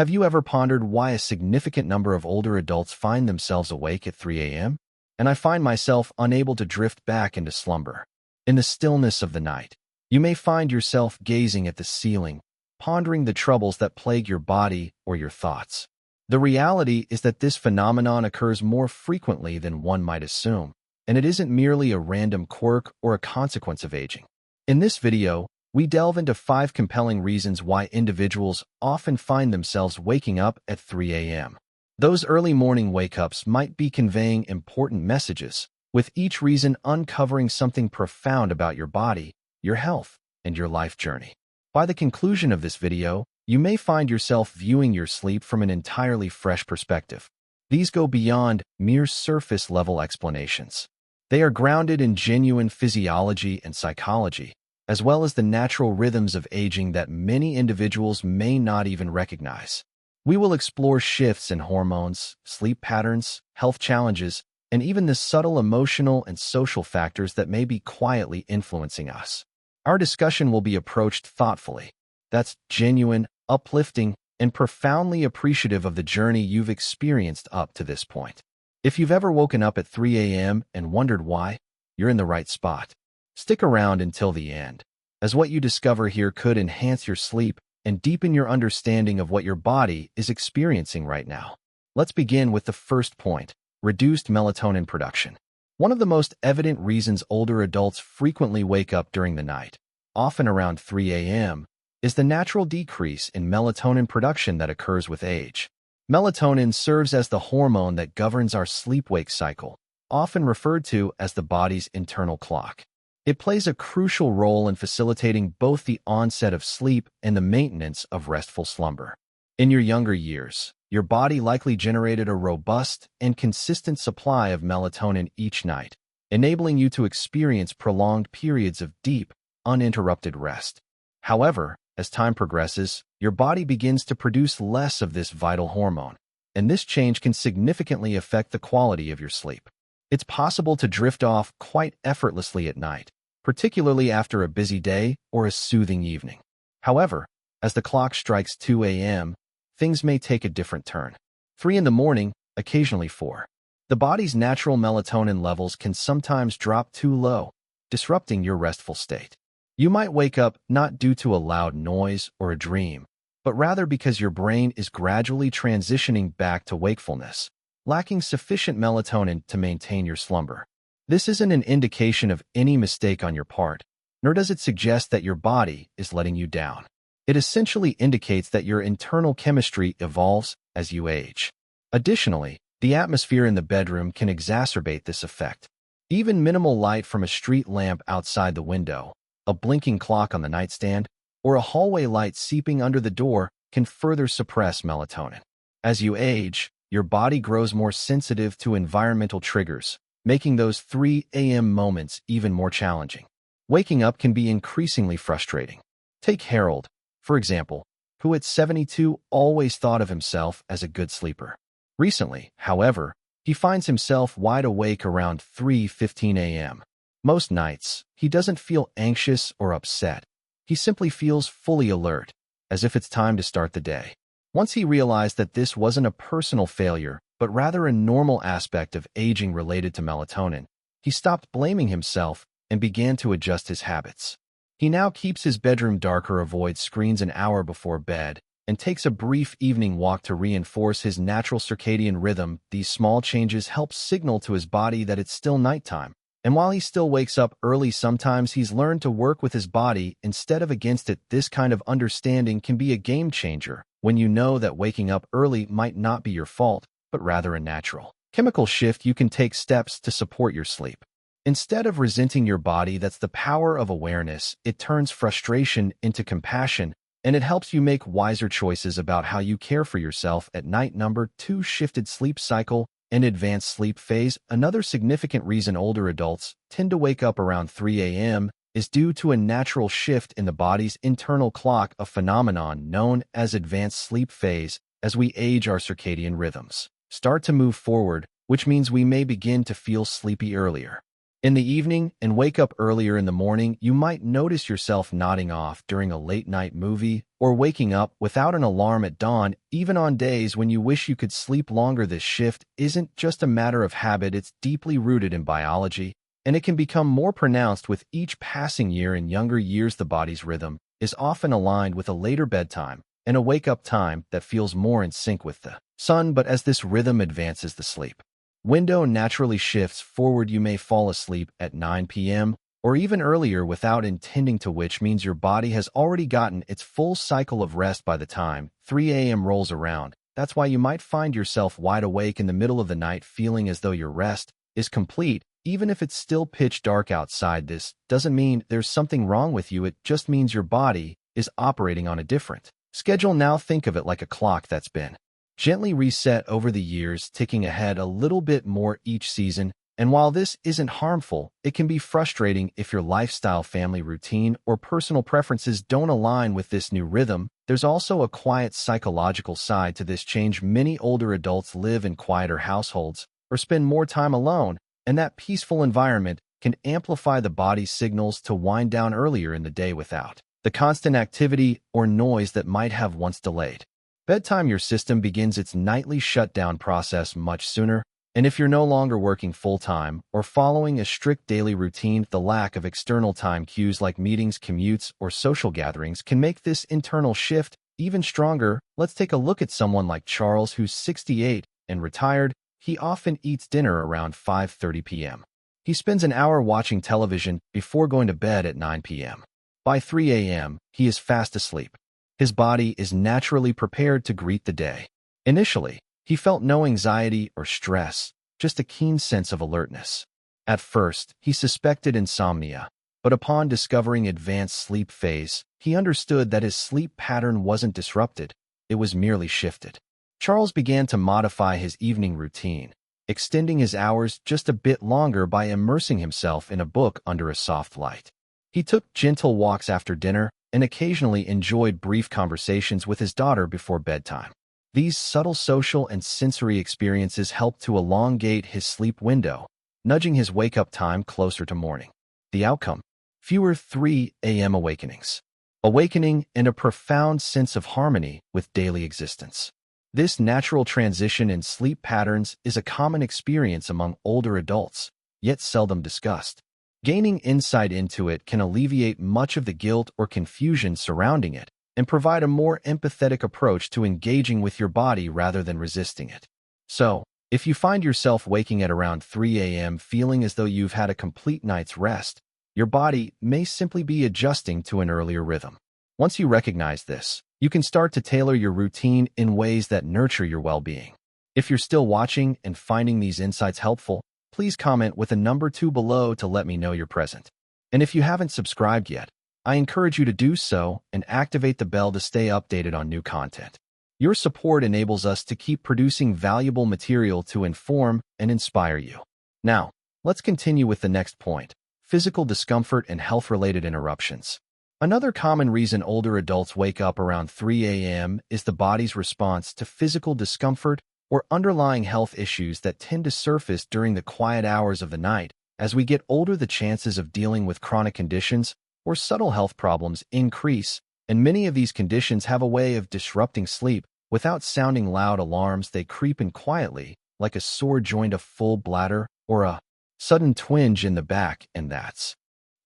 Have you ever pondered why a significant number of older adults find themselves awake at 3 a.m.? And I find myself unable to drift back into slumber. In the stillness of the night, you may find yourself gazing at the ceiling, pondering the troubles that plague your body or your thoughts. The reality is that this phenomenon occurs more frequently than one might assume, and it isn't merely a random quirk or a consequence of aging. In this video, we delve into 5 compelling reasons why individuals often find themselves waking up at 3 a.m. Those early morning wake-ups might be conveying important messages, with each reason uncovering something profound about your body, your health, and your life journey. By the conclusion of this video, you may find yourself viewing your sleep from an entirely fresh perspective. These go beyond mere surface-level explanations. They are grounded in genuine physiology and psychology, as well as the natural rhythms of aging that many individuals may not even recognize. We will explore shifts in hormones, sleep patterns, health challenges, and even the subtle emotional and social factors that may be quietly influencing us. Our discussion will be approached thoughtfully. That's genuine, uplifting, and profoundly appreciative of the journey you've experienced up to this point. If you've ever woken up at 3 a.m. and wondered why, you're in the right spot. Stick around until the end, as what you discover here could enhance your sleep and deepen your understanding of what your body is experiencing right now. Let's begin with the first point: reduced melatonin production. One of the most evident reasons older adults frequently wake up during the night, often around 3 a.m., is the natural decrease in melatonin production that occurs with age. Melatonin serves as the hormone that governs our sleep-wake cycle, often referred to as the body's internal clock. It plays a crucial role in facilitating both the onset of sleep and the maintenance of restful slumber. In your younger years, your body likely generated a robust and consistent supply of melatonin each night, enabling you to experience prolonged periods of deep, uninterrupted rest. However, as time progresses, your body begins to produce less of this vital hormone, and this change can significantly affect the quality of your sleep. It's possible to drift off quite effortlessly at night, particularly after a busy day or a soothing evening. However, as the clock strikes 2 a.m., things may take a different turn. 3 in the morning, occasionally 4. The body's natural melatonin levels can sometimes drop too low, disrupting your restful state. You might wake up not due to a loud noise or a dream, but rather because your brain is gradually transitioning back to wakefulness, lacking sufficient melatonin to maintain your slumber. This isn't an indication of any mistake on your part, nor does it suggest that your body is letting you down. It essentially indicates that your internal chemistry evolves as you age. Additionally, the atmosphere in the bedroom can exacerbate this effect. Even minimal light from a street lamp outside the window, a blinking clock on the nightstand, or a hallway light seeping under the door can further suppress melatonin. As you age, your body grows more sensitive to environmental triggers, making those 3 a.m. moments even more challenging. Waking up can be increasingly frustrating. Take Harold, for example, who at 72 always thought of himself as a good sleeper. Recently, however, he finds himself wide awake around 3:15 a.m. Most nights, he doesn't feel anxious or upset. He simply feels fully alert, as if it's time to start the day. Once he realized that this wasn't a personal failure, but rather a normal aspect of aging related to melatonin, he stopped blaming himself and began to adjust his habits. He now keeps his bedroom darker, avoids screens an hour before bed, and takes a brief evening walk to reinforce his natural circadian rhythm. These small changes help signal to his body that it's still nighttime. And while he still wakes up early, sometimes he's learned to work with his body instead of against it. This kind of understanding can be a game changer when you know that waking up early might not be your fault, but rather a natural chemical shift. You can take steps to support your sleep. Instead of resenting your body, that's the power of awareness. It turns frustration into compassion, and it helps you make wiser choices about how you care for yourself at night. Number 2, shifted sleep cycle and advanced sleep phase. Another significant reason older adults tend to wake up around 3 a.m. is due to a natural shift in the body's internal clock, a phenomenon known as advanced sleep phase. As we age, our circadian rhythms start to move forward, which means we may begin to feel sleepy earlier in the evening and wake up earlier in the morning. You might notice yourself nodding off during a late-night movie, or waking up without an alarm at dawn, even on days when you wish you could sleep longer. This shift isn't just a matter of habit, it's deeply rooted in biology, and it can become more pronounced with each passing year. In younger years, the body's rhythm is often aligned with a later bedtime and a wake-up time that feels more in sync with the sun. But as this rhythm advances, the sleep window naturally shifts forward. You may fall asleep at 9 p.m. or even earlier without intending to, which means your body has already gotten its full cycle of rest by the time 3 a.m. rolls around. That's why you might find yourself wide awake in the middle of the night, feeling as though your rest is complete, even if it's still pitch dark outside. This doesn't mean there's something wrong with you, it just means your body is operating on a different schedule. Now think of it like a clock that's been gently reset over the years, ticking ahead a little bit more each season. And while this isn't harmful, it can be frustrating if your lifestyle, family routine, or personal preferences don't align with this new rhythm. There's also a quiet psychological side to this change. Many older adults live in quieter households or spend more time alone, and that peaceful environment can amplify the body's signals to wind down earlier in the day without the constant activity or noise that might have once delayed bedtime. Your system begins its nightly shutdown process much sooner. And if you're no longer working full-time or following a strict daily routine, the lack of external time cues like meetings, commutes, or social gatherings can make this internal shift even stronger. Let's take a look at someone like Charles, who's 68 and retired. He often eats dinner around 5:30 p.m. He spends an hour watching television before going to bed at 9 p.m. By 3 a.m., he is fast asleep. His body is naturally prepared to greet the day. Initially, he felt no anxiety or stress, just a keen sense of alertness. At first, he suspected insomnia, but upon discovering advanced sleep phase, he understood that his sleep pattern wasn't disrupted, it was merely shifted. Charles began to modify his evening routine, extending his hours just a bit longer by immersing himself in a book under a soft light. He took gentle walks after dinner and occasionally enjoyed brief conversations with his daughter before bedtime. These subtle social and sensory experiences helped to elongate his sleep window, nudging his wake-up time closer to morning. The outcome? Fewer 3 a.m. awakenings. Awakening and a profound sense of harmony with daily existence. This natural transition in sleep patterns is a common experience among older adults, yet seldom discussed. Gaining insight into it can alleviate much of the guilt or confusion surrounding it, and provide a more empathetic approach to engaging with your body rather than resisting it. So, if you find yourself waking at around 3 a.m. feeling as though you've had a complete night's rest, your body may simply be adjusting to an earlier rhythm. Once you recognize this, you can start to tailor your routine in ways that nurture your well-being. If you're still watching and finding these insights helpful, please comment with a number 2 below to let me know you're present. And if you haven't subscribed yet, I encourage you to do so and activate the bell to stay updated on new content. Your support enables us to keep producing valuable material to inform and inspire you. Now, let's continue with the next point: physical discomfort and health-related interruptions. Another common reason older adults wake up around 3 a.m. is the body's response to physical discomfort or underlying health issues that tend to surface during the quiet hours of the night. As we get older, the chances of dealing with chronic conditions or subtle health problems increase, and many of these conditions have a way of disrupting sleep. Without sounding loud alarms, they creep in quietly, like a sore joint, a full bladder, or a sudden twinge in the back, and that's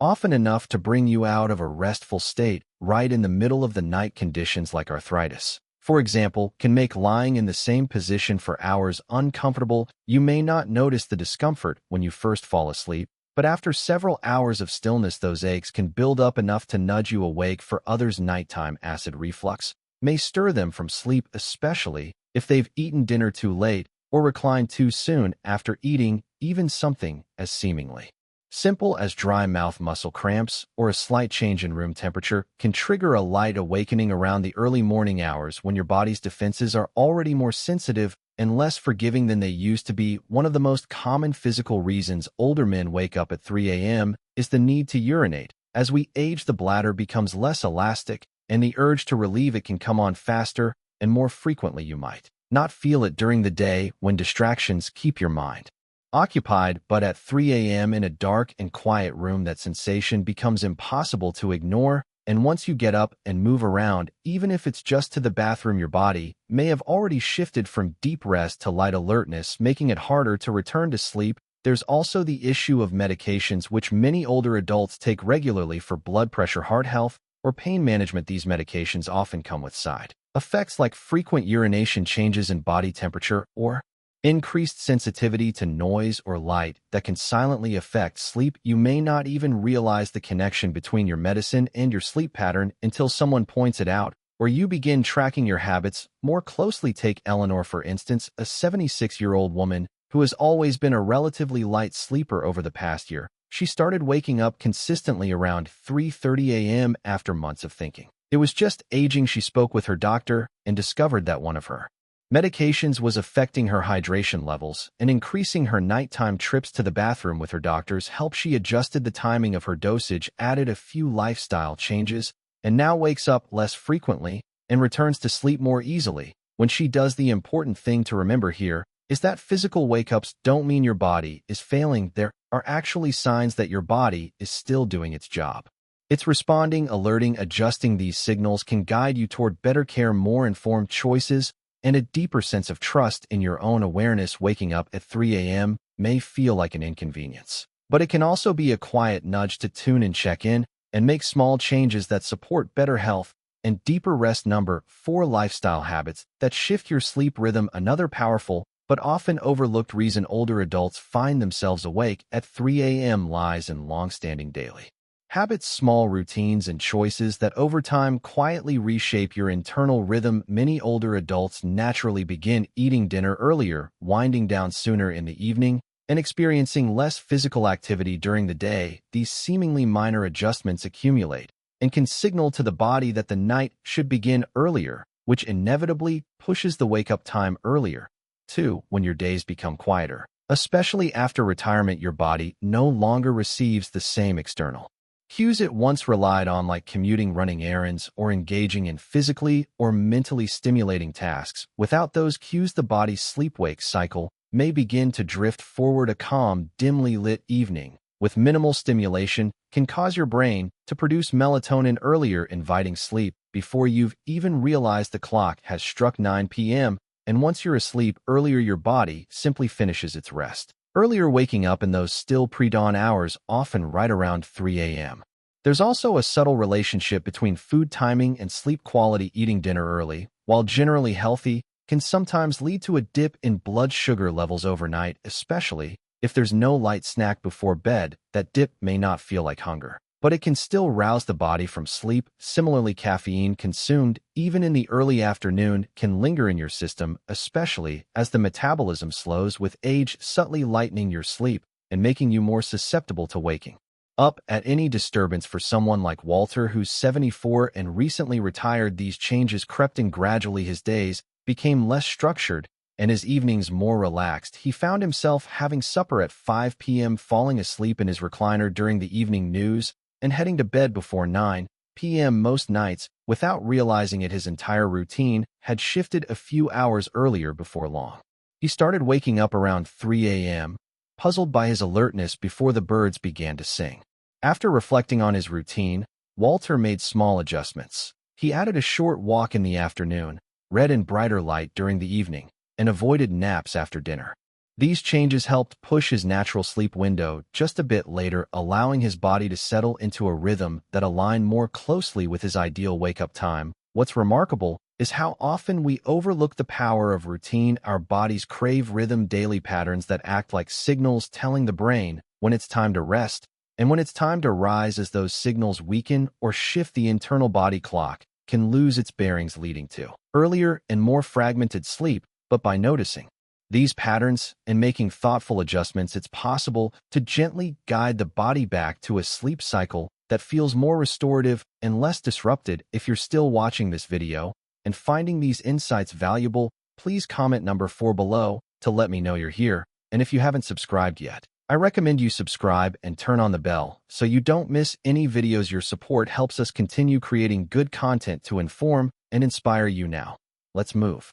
often enough to bring you out of a restful state right in the middle of the night. Conditions like arthritis, for example, can make lying in the same position for hours uncomfortable. You may not notice the discomfort when you first fall asleep, but after several hours of stillness, those aches can build up enough to nudge you awake. For others, nighttime acid reflux may stir them from sleep, especially if they've eaten dinner too late or reclined too soon after eating. Even something as seemingly simple as dry mouth, muscle cramps, or a slight change in room temperature can trigger a light awakening around the early morning hours, when your body's defenses are already more sensitive and less forgiving than they used to be. One of the most common physical reasons older men wake up at 3 a.m. is the need to urinate. As we age, the bladder becomes less elastic, and the urge to relieve it can come on faster and more frequently. You might not feel it during the day when distractions keep your mind occupied, but at 3 a.m. in a dark and quiet room, that sensation becomes impossible to ignore. and once you get up and move around, even if it's just to the bathroom, your body may have already shifted from deep rest to light alertness, making it harder to return to sleep. There's also the issue of medications, which many older adults take regularly for blood pressure, heart health, or pain management. These medications often come with side effects like frequent urination, changes in body temperature, or increased sensitivity to noise or light that can silently affect sleep. You may not even realize the connection between your medicine and your sleep pattern until someone points it out, or you begin tracking your habits more closely. Take Eleanor, for instance, a 76-year-old woman who has always been a relatively light sleeper. Over the past year, she started waking up consistently around 3:30 a.m. after months of thinking it was just aging. She spoke with her doctor and discovered that one of her medications was affecting her hydration levels and increasing her nighttime trips to the bathroom. With her doctor's help, she adjusted the timing of her dosage, added a few lifestyle changes, and now wakes up less frequently and returns to sleep more easily when she does. The important thing to remember here is that physical wake-ups don't mean your body is failing. There are actually signs that your body is still doing its job. It's responding, alerting, adjusting. These signals can guide you toward better care, more informed choices, and a deeper sense of trust in your own awareness. Waking up at 3 a.m. may feel like an inconvenience, but it can also be a quiet nudge to tune in, check in, and make small changes that support better health and deeper rest. Number 4. Lifestyle habits that shift your sleep rhythm. Another powerful but often overlooked reason older adults find themselves awake at 3 a.m. lies in long-standing daily habits, small routines, and choices that over time quietly reshape your internal rhythm. Many older adults naturally begin eating dinner earlier, winding down sooner in the evening, and experiencing less physical activity during the day. These seemingly minor adjustments accumulate and can signal to the body that the night should begin earlier, which inevitably pushes the wake-up time earlier. 2. When your days become quieter, especially after retirement, your body no longer receives the same external cues it once relied on, like commuting, running errands, or engaging in physically or mentally stimulating tasks. Without those cues, the body's sleep-wake cycle may begin to drift forward. A calm, dimly lit evening with minimal stimulation can cause your brain to produce melatonin earlier, inviting sleep before you've even realized the clock has struck 9 p.m. And once you're asleep earlier, your body simply finishes its rest earlier, waking up in those still pre-dawn hours, often right around 3 a.m. There's also a subtle relationship between food timing and sleep quality. Eating dinner early, while generally healthy, can sometimes lead to a dip in blood sugar levels overnight, especially if there's no light snack before bed. That dip may not feel like hunger, but it can still rouse the body from sleep. Similarly, caffeine consumed even in the early afternoon can linger in your system, especially as the metabolism slows with age, subtly lightening your sleep and making you more susceptible to waking up at any disturbance. For someone like Walter, who's 74 and recently retired, these changes crept in gradually. His days became less structured and his evenings more relaxed. He found himself having supper at 5 p.m., falling asleep in his recliner during the evening news, and heading to bed before 9 p.m. most nights. Without realizing it, his entire routine had shifted a few hours earlier. Before long, he started waking up around 3 a.m., puzzled by his alertness before the birds began to sing. After reflecting on his routine, Walter made small adjustments. He added a short walk in the afternoon, read in brighter light during the evening, and avoided naps after dinner. These changes helped push his natural sleep window just a bit later, allowing his body to settle into a rhythm that aligned more closely with his ideal wake-up time. What's remarkable is how often we overlook the power of routine. Our bodies crave rhythm, daily patterns that act like signals telling the brain when it's time to rest and when it's time to rise. As those signals weaken or shift, the internal body clock can lose its bearings, leading to earlier and more fragmented sleep. But by noticing these patterns and making thoughtful adjustments, it's possible to gently guide the body back to a sleep cycle that feels more restorative and less disrupted. If you're still watching this video and finding these insights valuable, please comment number 4 below to let me know you're here. And if you haven't subscribed yet, I recommend you subscribe and turn on the bell so you don't miss any videos. Your support helps us continue creating good content to inform and inspire you. Now, let's move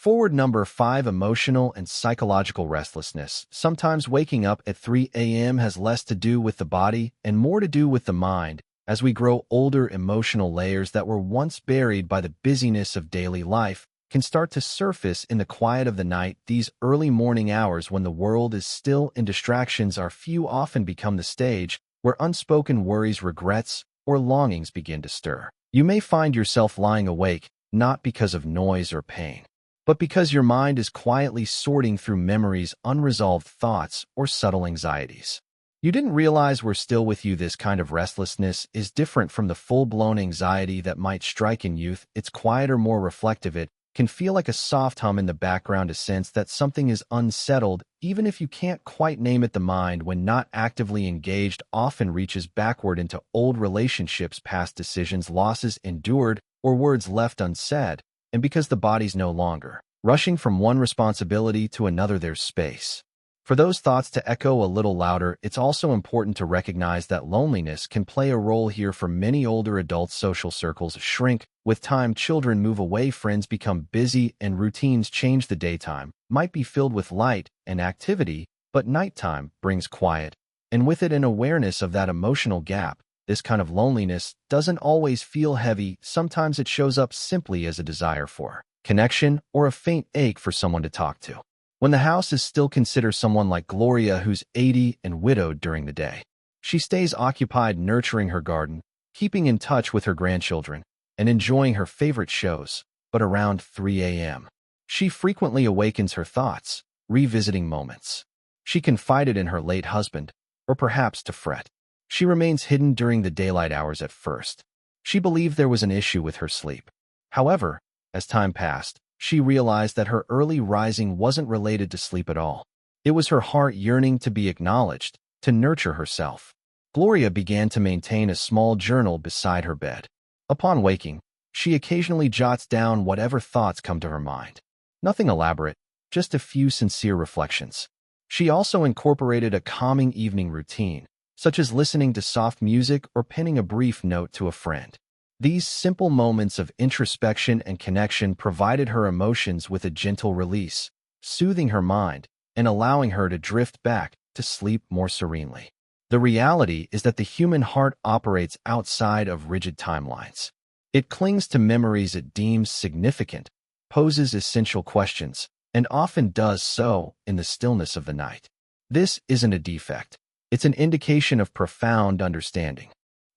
forward. Number 5. Emotional and psychological restlessness. Sometimes waking up at 3 a.m. has less to do with the body and more to do with the mind. As we grow older, emotional layers that were once buried by the busyness of daily life can start to surface in the quiet of the night. These early morning hours when the world is still and distractions are few often become the stage where unspoken worries, regrets, or longings begin to stir. You may find yourself lying awake, not because of noise or pain, but because your mind is quietly sorting through memories, unresolved thoughts, or subtle anxieties. You didn't realize we're still with you. This kind of restlessness is different from the full-blown anxiety that might strike in youth. It's quieter, more reflective. It can feel like a soft hum in the background, a sense that something is unsettled, even if you can't quite name it. The mind, when not actively engaged, often reaches backward into old relationships, past decisions, losses endured, or words left unsaid. And because the body's no longer rushing from one responsibility to another, there's space for those thoughts to echo a little louder. It's also important to recognize that loneliness can play a role here. For many older adults, social circles shrink with time. Children move away, friends become busy, and routines change. The daytime might be filled with light and activity, but nighttime brings quiet, and with it an awareness of that emotional gap. This kind of loneliness doesn't always feel heavy. Sometimes it shows up simply as a desire for connection or a faint ache for someone to talk to. When the house is still, consider someone like Gloria, who's 80 and widowed during the day. She stays occupied nurturing her garden, keeping in touch with her grandchildren, and enjoying her favorite shows. But around 3 a.m., she frequently awakens her thoughts, revisiting moments she confided in her late husband, or perhaps to fret. She remains hidden during the daylight hours. At first, she believed there was an issue with her sleep. However, as time passed, she realized that her early rising wasn't related to sleep at all. It was her heart yearning to be acknowledged, to nurture herself. Gloria began to maintain a small journal beside her bed. Upon waking, she occasionally jots down whatever thoughts come to her mind. Nothing elaborate, just a few sincere reflections. She also incorporated a calming evening routine, such as listening to soft music or penning a brief note to a friend. These simple moments of introspection and connection provided her emotions with a gentle release, soothing her mind and allowing her to drift back to sleep more serenely. The reality is that the human heart operates outside of rigid timelines. It clings to memories it deems significant, poses essential questions, and often does so in the stillness of the night. This isn't a defect. It's an indication of profound understanding.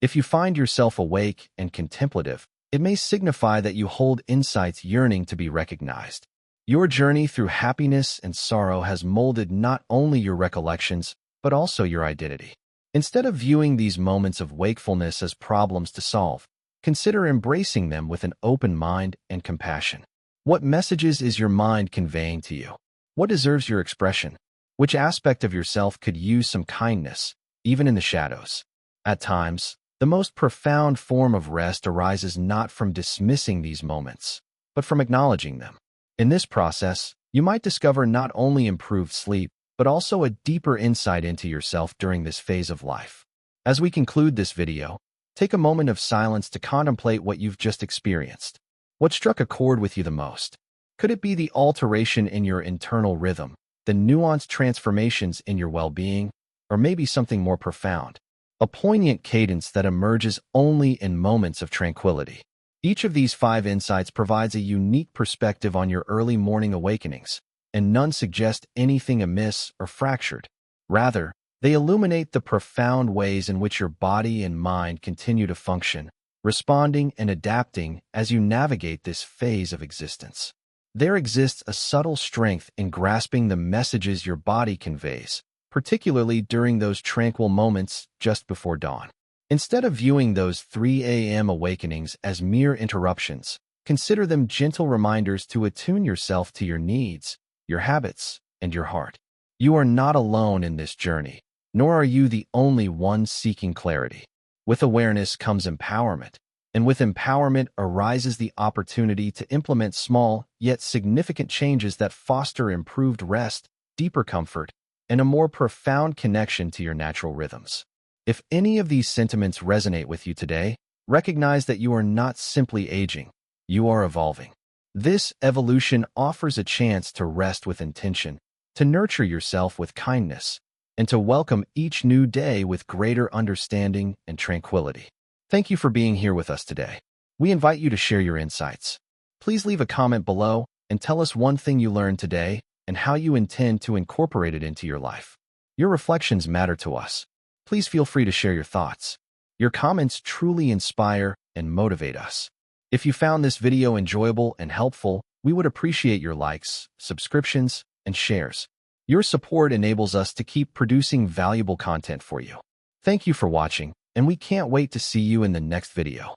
If you find yourself awake and contemplative, it may signify that you hold insights yearning to be recognized. Your journey through happiness and sorrow has molded not only your recollections, but also your identity. Instead of viewing these moments of wakefulness as problems to solve, consider embracing them with an open mind and compassion. What messages is your mind conveying to you? What deserves your expression? Which aspect of yourself could use some kindness, even in the shadows? At times, the most profound form of rest arises not from dismissing these moments, but from acknowledging them. In this process, you might discover not only improved sleep, but also a deeper insight into yourself during this phase of life. As we conclude this video, take a moment of silence to contemplate what you've just experienced. What struck a chord with you the most? Could it be the alteration in your internal rhythm, the nuanced transformations in your well-being, or maybe something more profound? A poignant cadence that emerges only in moments of tranquility. Each of these 5 insights provides a unique perspective on your early morning awakenings, and none suggest anything amiss or fractured. Rather, they illuminate the profound ways in which your body and mind continue to function, responding and adapting as you navigate this phase of existence. There exists a subtle strength in grasping the messages your body conveys, particularly during those tranquil moments just before dawn. Instead of viewing those 3 a.m. awakenings as mere interruptions, consider them gentle reminders to attune yourself to your needs, your habits, and your heart. You are not alone in this journey, nor are you the only one seeking clarity. With awareness comes empowerment, and with empowerment arises the opportunity to implement small yet significant changes that foster improved rest, deeper comfort, and a more profound connection to your natural rhythms. If any of these sentiments resonate with you today, recognize that you are not simply aging, you are evolving. This evolution offers a chance to rest with intention, to nurture yourself with kindness, and to welcome each new day with greater understanding and tranquility. Thank you for being here with us today. We invite you to share your insights. Please leave a comment below and tell us one thing you learned today and how you intend to incorporate it into your life. Your reflections matter to us. Please feel free to share your thoughts. Your comments truly inspire and motivate us. If you found this video enjoyable and helpful, we would appreciate your likes, subscriptions, and shares. Your support enables us to keep producing valuable content for you. Thank you for watching, and we can't wait to see you in the next video.